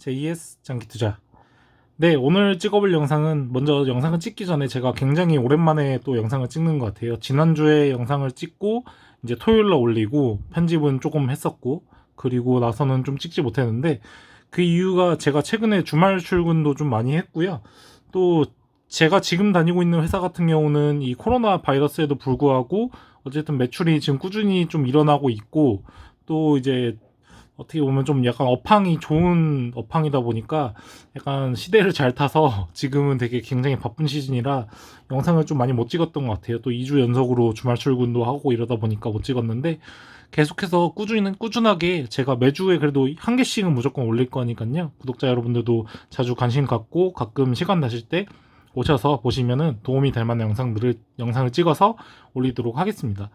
JS 장기투자. 네, 오늘 찍어볼 영상은 먼저 영상을 찍기 전에 제가 굉장히 오랜만에 또 영상을 찍는 것 같아요. 지난주에 영상을 찍고 이제 토요일날 올리고 편집은 조금 했었고 그리고 나서는 좀 찍지 못했는데 그 이유가 제가 최근에 주말 출근도 좀 많이 했고요. 또 제가 지금 다니고 있는 회사 같은 경우는 이 코로나 바이러스에도 불구하고 어쨌든 매출이 지금 꾸준히 좀 일어나고 있고 또 이제 어떻게 보면 좀 약간 업황이 좋은 업황이다 보니까 약간 시대를 잘 타서 지금은 되게 굉장히 바쁜 시즌이라 영상을 좀 많이 못 찍었던 것 같아요. 또 2주 연속으로 주말 출근도 하고 이러다 보니까 못 찍었는데 계속해서 꾸준하게 제가 매주에 그래도 한 개씩은 무조건 올릴 거니까요. 구독자 여러분들도 자주 관심 갖고 가끔 시간 나실 때 오셔서 보시면은 도움이 될 만한 영상을 찍어서 올리도록 하겠습니다.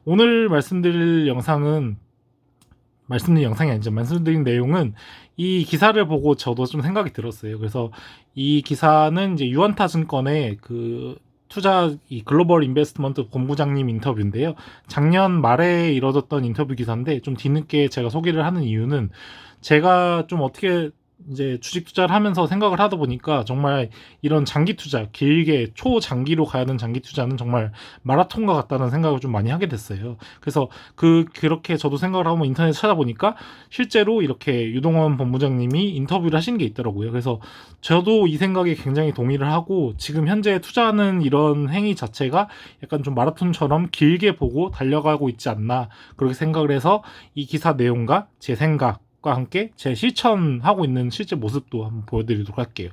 오늘 말씀드릴 영상이 아니죠. 말씀드린 내용은 이 기사를 보고 저도 좀 생각이 들었어요. 그래서 이 기사는 이제 유한타증권의 그 투자 이 글로벌 인베스트먼트 본부장님 인터뷰인데요. 작년 말에 이뤄졌던 인터뷰 기사인데 좀 뒤늦게 제가 소개를 하는 이유는 제가 좀 어떻게 이제 주식 투자를 하면서 생각을 하다 보니까 정말 이런 장기 투자, 길게 초장기로 가야 하는 장기 투자는 정말 마라톤과 같다는 생각을 좀 많이 하게 됐어요. 그래서 그렇게 저도 생각을 하고 인터넷 찾아보니까 실제로 이렇게 유동원 본부장님이 인터뷰를 하신 게 있더라고요. 그래서 저도 이 생각에 굉장히 동의를 하고 지금 현재 투자하는 이런 행위 자체가 약간 좀 마라톤처럼 길게 보고 달려가고 있지 않나 그렇게 생각을 해서 이 기사 내용과 제 생각 과 함께 제 실천하고 있는 실제 모습도 한번 보여드리도록 할게요.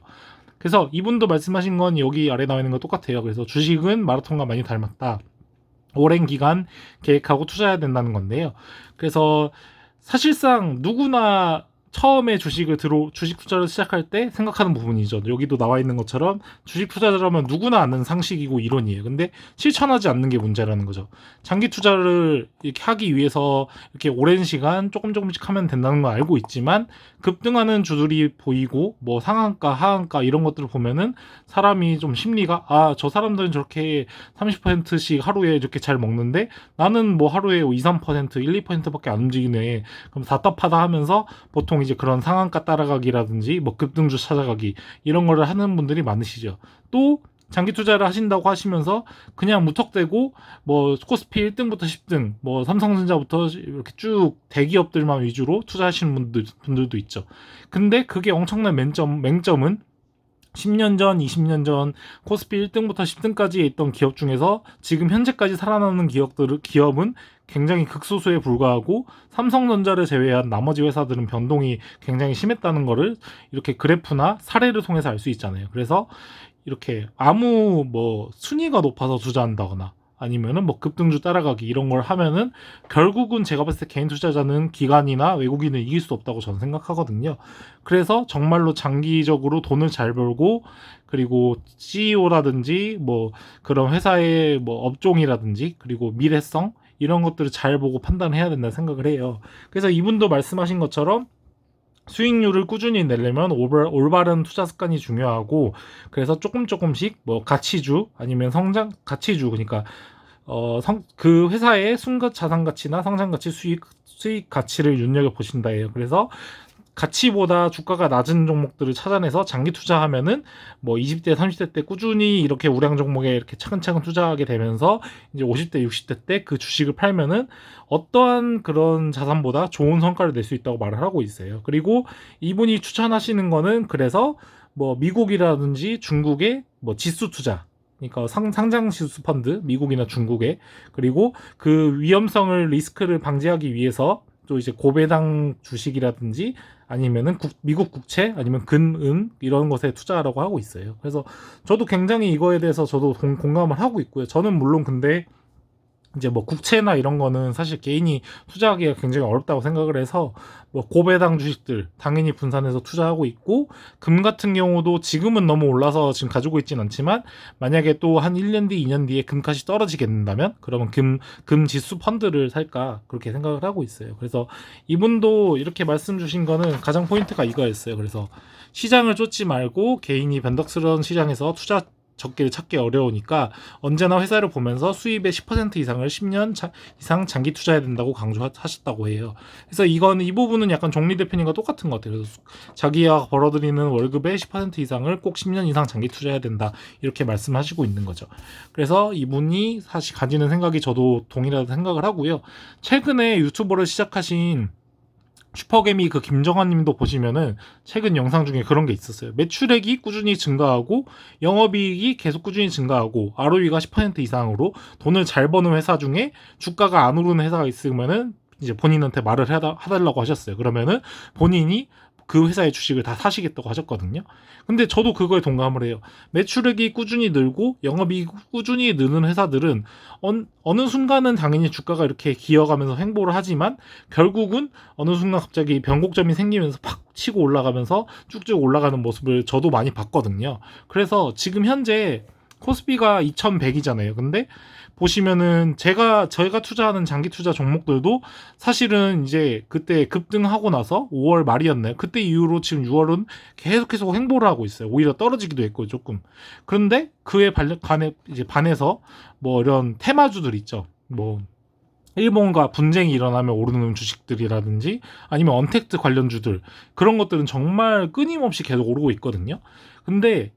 그래서 이분도 말씀하신 건 여기 아래 나와 있는 거 똑같아요. 그래서 주식은 마라톤과 많이 닮았다. 오랜 기간 계획하고 투자해야 된다는 건데요. 그래서 사실상 누구나 처음에 주식 투자를 시작할 때 생각하는 부분이죠. 여기도 나와 있는 것처럼 주식 투자자라면 누구나 아는 상식이고 이론이에요. 근데 실천하지 않는 게 문제라는 거죠. 장기 투자를 이렇게 하기 위해서 이렇게 오랜 시간 조금씩 하면 된다는 걸 알고 있지만 급등하는 주들이 보이고 뭐 상한가, 하한가 이런 것들을 보면은 사람이 좀 심리가 저 사람들은 저렇게 30%씩 하루에 이렇게 잘 먹는데 나는 뭐 하루에 2, 3%, 1, 2%밖에 안 움직이네. 그럼 답답하다 하면서 보통 이제 그런 상한가 따라가기라든지 뭐 급등주 찾아가기 이런 거를 하는 분들이 많으시죠. 또 장기 투자를 하신다고 하시면서 그냥 무턱대고 뭐 코스피 1등부터 10등 뭐 삼성전자부터 이렇게 쭉 대기업들만 위주로 투자하시는 분들도 있죠. 근데 그게 엄청난 맹점은 10년 전, 20년 전 코스피 1등부터 10등까지 있던 기업 중에서 지금 현재까지 살아남는 기업은 굉장히 극소수에 불과하고 삼성전자를 제외한 나머지 회사들은 변동이 굉장히 심했다는 거를 이렇게 그래프나 사례를 통해서 알 수 있잖아요. 그래서 이렇게 아무 뭐 순위가 높아서 투자한다거나 아니면은 뭐 급등주 따라가기 이런 걸 하면은 결국은 제가 봤을 때 개인 투자자는 기관이나 외국인을 이길 수 없다고 저는 생각하거든요. 그래서 정말로 장기적으로 돈을 잘 벌고 그리고 CEO라든지 뭐 그런 회사의 뭐 업종이라든지 그리고 미래성 이런 것들을 잘 보고 판단해야 된다는 생각을 해요. 그래서 이분도 말씀하신 것처럼 수익률을 꾸준히 내려면 올바른 투자 습관이 중요하고 그래서 조금씩 뭐 가치주 아니면 가치주 그러니까 그 회사의 순간 자산 가치나 성장 가치 수익 가치를 눈여겨 보신다 해요. 그래서 가치보다 주가가 낮은 종목들을 찾아내서 장기 투자하면은 뭐 20대, 30대 때 꾸준히 이렇게 우량 종목에 이렇게 차근차근 투자하게 되면서 이제 50대, 60대 때 그 주식을 팔면은 어떠한 그런 자산보다 좋은 성과를 낼 수 있다고 말을 하고 있어요. 그리고 이분이 추천하시는 거는 그래서 뭐 미국이라든지 중국의 뭐 지수 투자 그러니까 상장 지수 펀드 미국이나 중국에 그리고 그 위험성을 리스크를 방지하기 위해서 또 이제 고배당 주식이라든지 아니면은 미국 국채 아니면 근은 이런 것에 투자하라고 하고 있어요. 그래서 저도 굉장히 이거에 대해서 저도 공감을 하고 있고요. 저는 물론 근데 이제 뭐 국채나 이런 거는 사실 개인이 투자하기가 굉장히 어렵다고 생각을 해서 뭐 고배당 주식들 당연히 분산해서 투자하고 있고 금 같은 경우도 지금은 너무 올라서 지금 가지고 있진 않지만 만약에 또 한 1년 뒤, 2년 뒤에 금값이 떨어지게 된다면 그러면 금 지수 펀드를 살까 그렇게 생각을 하고 있어요. 그래서 이분도 이렇게 말씀 주신 거는 가장 포인트가 이거였어요. 그래서 시장을 쫓지 말고 개인이 변덕스러운 시장에서 적기를 찾기 어려우니까 언제나 회사를 보면서 수입의 10% 이상을 10년 이상 장기 투자해야 된다고 강조하셨다고 해요. 그래서 이 부분은 약간 종리 대표님과 똑같은 것 같아요. 그래서 자기가 벌어들이는 월급의 10% 이상을 꼭 10년 이상 장기 투자해야 된다 이렇게 말씀하시고 있는 거죠. 그래서 이분이 사실 가지는 생각이 저도 동일하다고 생각을 하고요. 최근에 유튜버를 시작하신 슈퍼개미 그 김정환 님도 보시면은 최근 영상 중에 그런 게 있었어요. 매출액이 꾸준히 증가하고 영업이익이 계속 꾸준히 증가하고 ROE가 10% 이상으로 돈을 잘 버는 회사 중에 주가가 안 오르는 회사가 있으면은 이제 본인한테 말을 해달라고 하셨어요. 그러면은 본인이 그 회사의 주식을 다 사시겠다고 하셨거든요. 근데 저도 그거에 동감을 해요. 매출액이 꾸준히 늘고 영업이익이 꾸준히 느는 회사들은 어느 순간은 당연히 주가가 이렇게 기어가면서 횡보를 하지만 결국은 어느 순간 갑자기 변곡점이 생기면서 팍 치고 올라가면서 쭉쭉 올라가는 모습을 저도 많이 봤거든요. 그래서 지금 현재 코스피가 2100이잖아요. 근데 보시면은 저희가 투자하는 장기 투자 종목들도 사실은 이제 그때 급등하고 나서 5월 말이었나요? 그때 이후로 지금 6월은 계속 행보를 하고 있어요. 오히려 떨어지기도 했고 조금. 그런데 그에 반해서 뭐 이런 테마주들 있죠. 뭐 일본과 분쟁이 일어나면 오르는 주식들이라든지 아니면 언택트 관련주들 그런 것들은 정말 끊임없이 계속 오르고 있거든요. 근데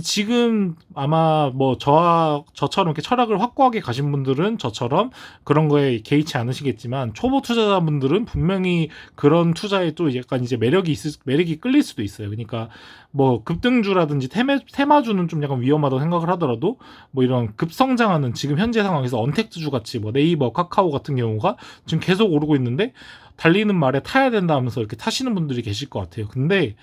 지금 아마 뭐 저처럼 이렇게 철학을 확고하게 가신 분들은 저처럼 그런 거에 개의치 않으시겠지만 초보 투자자분들은 분명히 그런 투자에 또 약간 이제 매력이 끌릴 수도 있어요. 그러니까 뭐 급등주라든지 테마주는 좀 약간 위험하다고 생각을 하더라도 뭐 이런 급성장하는 지금 현재 상황에서 언택트주 같이 뭐 네이버, 카카오 같은 경우가 지금 계속 오르고 있는데 달리는 말에 타야 된다 하면서 이렇게 타시는 분들이 계실 것 같아요. 근데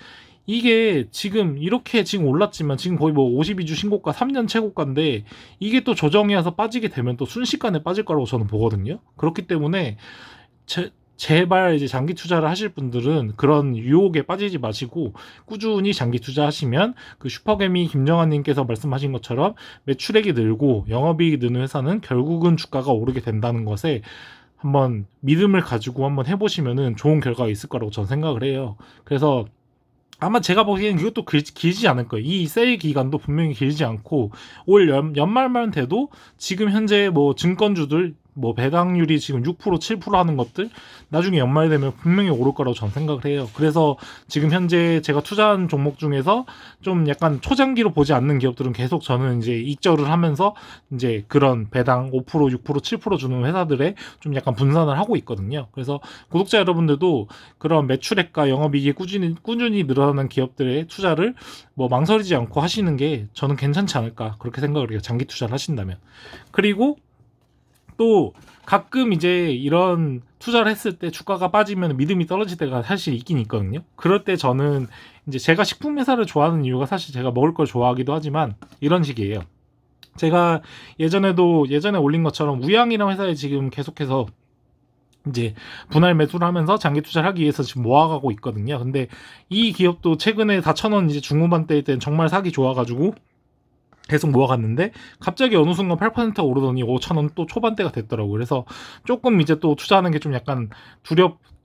이게 지금 이렇게 지금 올랐지만 지금 거의 뭐 52주 신고가 3년 최고가인데 이게 또 조정이 와서 빠지게 되면 또 순식간에 빠질 거라고 저는 보거든요. 그렇기 때문에 제발 이제 장기 투자를 하실 분들은 그런 유혹에 빠지지 마시고 꾸준히 장기 투자하시면 그 슈퍼개미 김정환 님께서 말씀하신 것처럼 매출액이 늘고 영업이익이 느는 회사는 결국은 주가가 오르게 된다는 것에 한번 믿음을 가지고 한번 해보시면은 좋은 결과가 있을 거라고 저는 생각을 해요. 그래서 아마 제가 보기에는 이것도 길지 않을 거예요. 이 세일 기간도 분명히 길지 않고 올 연말만 돼도 지금 현재 뭐 증권주들 뭐 배당률이 지금 6% 7% 하는 것들 나중에 연말 되면 분명히 오를 거라고 저는 생각을 해요. 그래서 지금 현재 제가 투자한 종목 중에서 좀 약간 초장기로 보지 않는 기업들은 계속 저는 이제 익절을 하면서 이제 그런 배당 5% 6% 7% 주는 회사들에 좀 약간 분산을 하고 있거든요. 그래서 구독자 여러분들도 그런 매출액과 영업이익이 꾸준히 늘어나는 기업들의 투자를 뭐 망설이지 않고 하시는 게 저는 괜찮지 않을까 그렇게 생각을 해요. 장기 투자를 하신다면. 그리고 또 가끔 이제 이런 투자를 했을 때 주가가 빠지면 믿음이 떨어질 때가 사실 있긴 있거든요. 그럴 때 저는 이제 제가 식품 회사를 좋아하는 이유가 사실 제가 먹을 걸 좋아하기도 하지만 이런 식이에요. 제가 예전에 올린 것처럼 우양이라는 회사에 지금 계속해서 이제 분할 매수를 하면서 장기 투자를 하기 위해서 지금 모아가고 있거든요. 근데 이 기업도 최근에 4,000원 이제 중후반대일 땐 정말 사기 좋아가지고 계속 모아갔는데 갑자기 어느 순간 8% 오르더니 5,000원 또 초반대가 됐더라고요. 그래서 조금 이제 또 투자하는 게 좀 약간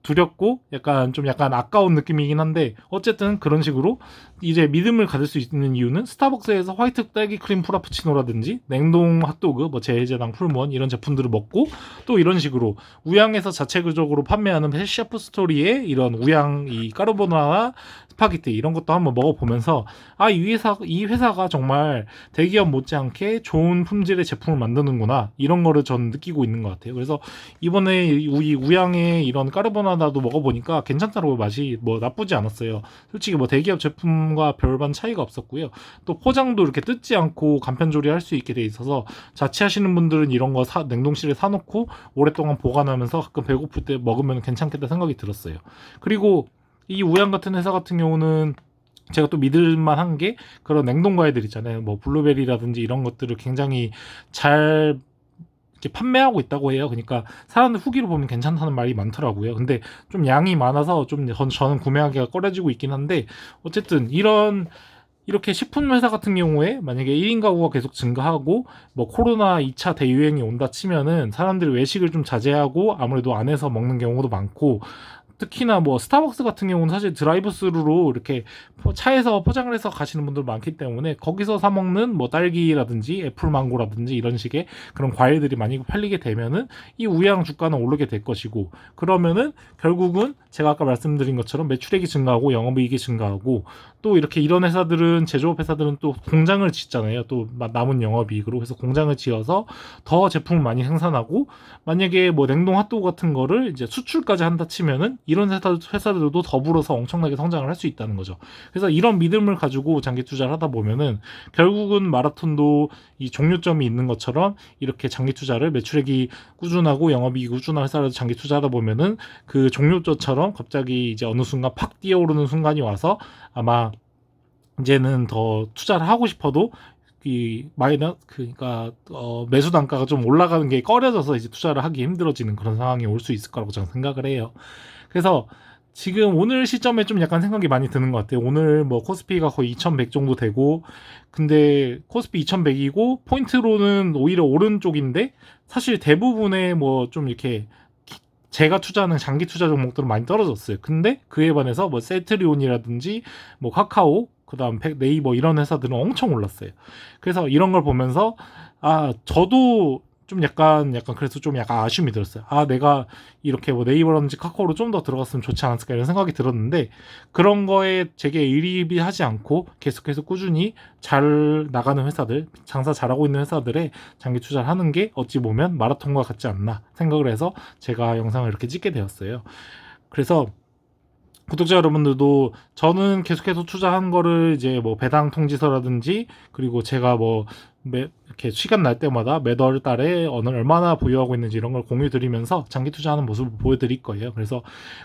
두렵고 약간 아까운 느낌이긴 한데 어쨌든 그런 식으로 이제 믿음을 가질 수 있는 이유는 스타벅스에서 화이트 딸기 크림 프라푸치노라든지 냉동 핫도그 뭐 제해제당 풀무원 이런 제품들을 먹고 또 이런 식으로 우양에서 자체적으로 판매하는 셰프 스토리의 이런 우양 이 까르보나라 스파게티 이런 것도 한번 먹어보면서 이 회사가 정말 대기업 못지않게 좋은 품질의 제품을 만드는구나 이런 거를 전 느끼고 있는 것 같아요. 그래서 이번에 이 우양의 이런 까르보나라도 먹어보니까 괜찮더라고요. 맛이 뭐 나쁘지 않았어요. 솔직히 뭐 대기업 제품과 별반 차이가 없었고요. 또 포장도 이렇게 뜯지 않고 간편조리할 수 있게 돼 있어서 자취하시는 분들은 이런 거 냉동실에 사놓고 오랫동안 보관하면서 가끔 배고플 때 먹으면 괜찮겠다 생각이 들었어요. 그리고 이 우양 같은 회사 같은 경우는 제가 또 믿을만한 게 그런 냉동 과일들 있잖아요. 뭐 블루베리라든지 이런 것들을 굉장히 잘 이렇게 판매하고 있다고 해요. 그러니까 사람들 후기로 보면 괜찮다는 말이 많더라고요. 근데 좀 양이 많아서 좀 저는 구매하기가 꺼려지고 있긴 한데 어쨌든 이렇게 식품 회사 같은 경우에 만약에 1인 가구가 계속 증가하고 뭐 코로나 2차 대유행이 온다 치면은 사람들이 외식을 좀 자제하고 아무래도 안에서 먹는 경우도 많고 특히나 뭐 스타벅스 같은 경우는 사실 드라이브스루로 이렇게 차에서 포장을 해서 가시는 분들 많기 때문에 거기서 사 먹는 뭐 딸기라든지 애플망고라든지 이런 식의 그런 과일들이 많이 팔리게 되면은 이 우양 주가는 오르게 될 것이고, 그러면은 결국은 제가 아까 말씀드린 것처럼 매출액이 증가하고 영업이익이 증가하고, 또 이렇게 이런 회사들은, 제조업 회사들은 또 공장을 짓잖아요. 또 남은 영업이익으로. 그래서 공장을 지어서 더 제품을 많이 생산하고, 만약에 뭐 냉동 핫도그 같은 거를 이제 수출까지 한다 치면은 이런 회사들도 더불어서 엄청나게 성장을 할 수 있다는 거죠. 그래서 이런 믿음을 가지고 장기 투자를 하다 보면은 결국은 마라톤도 이 종료점이 있는 것처럼 이렇게 장기 투자를, 매출액이 꾸준하고 영업이익이 꾸준한 회사를 장기 투자하다 보면은 그 종료점처럼 갑자기 이제 어느 순간 팍 뛰어오르는 순간이 와서 아마 이제는 더 투자를 하고 싶어도 이 그러니까 매수 단가가 좀 올라가는 게 꺼려져서 이제 투자를 하기 힘들어지는 그런 상황이 올 수 있을 거라고 저는 생각을 해요. 그래서 지금 오늘 시점에 좀 약간 생각이 많이 드는 것 같아요. 오늘 뭐 코스피가 거의 2100 정도 되고, 근데 코스피 2100이고 포인트로는 오히려 오른쪽인데 사실 대부분의 뭐 좀 이렇게 제가 투자하는 장기 투자 종목들은 많이 떨어졌어요. 근데 그에 반해서 뭐 셀트리온이라든지 뭐 카카오, 그다음 네이버 이런 회사들은 엄청 올랐어요. 그래서 이런 걸 보면서 저도 좀 약간 그래서 좀 약간 아쉬움이 들었어요. 내가 이렇게 뭐 네이버라든지 카카오로 좀 더 들어갔으면 좋지 않았을까 이런 생각이 들었는데, 그런 거에 제게 일입이 하지 않고 계속해서 꾸준히 잘 나가는 회사들, 장사 잘하고 있는 회사들에 장기 투자를 하는 게 어찌 보면 마라톤과 같지 않나 생각을 해서 제가 영상을 이렇게 찍게 되었어요. 그래서 구독자 여러분들도 저는 계속해서 투자한 거를 이제 뭐 배당 통지서라든지, 그리고 제가 뭐 이렇게 시간 날 때마다 매달 달에 얼마나 보유하고 있는지 이런 걸 공유 드리면서 장기 투자하는 모습을 보여드릴 거예요. 그래서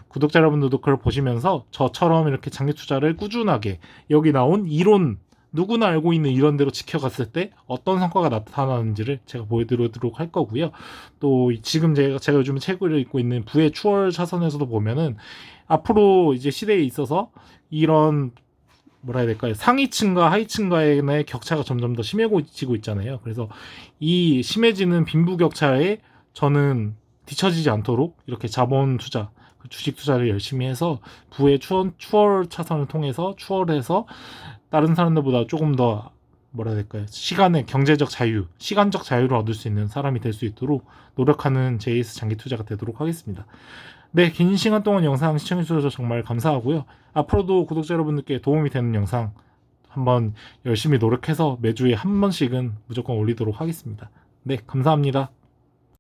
구독자 여러분들도 그걸 보시면서 저처럼 이렇게 장기 투자를 꾸준하게, 여기 나온 이론, 누구나 알고 있는 이론대로 지켜갔을 때 어떤 성과가 나타나는지를 제가 보여드리도록 할 거고요. 또 지금 제가 요즘 책을 읽고 있는 부의 추월 차선에서도 보면은 앞으로 이제 시대에 있어서 이런 뭐라 해야 될까요? 상위층과 하위층과의 격차가 점점 더 심해지고 있잖아요. 그래서 이 심해지는 빈부격차에 저는 뒤처지지 않도록 이렇게 자본 투자, 주식 투자를 열심히 해서 부의 추월 차선을 통해서 추월해서 다른 사람들보다 조금 더 뭐라 해야 될까요? 경제적 자유, 시간적 자유를 얻을 수 있는 사람이 될 수 있도록 노력하는 JS 장기 투자가 되도록 하겠습니다. 네, 긴 시간 동안 영상 시청해주셔서 정말 감사하고요. 앞으로도 구독자 여러분들께 도움이 되는 영상 한번 열심히 노력해서 매주에 한 번씩은 무조건 올리도록 하겠습니다. 네, 감사합니다.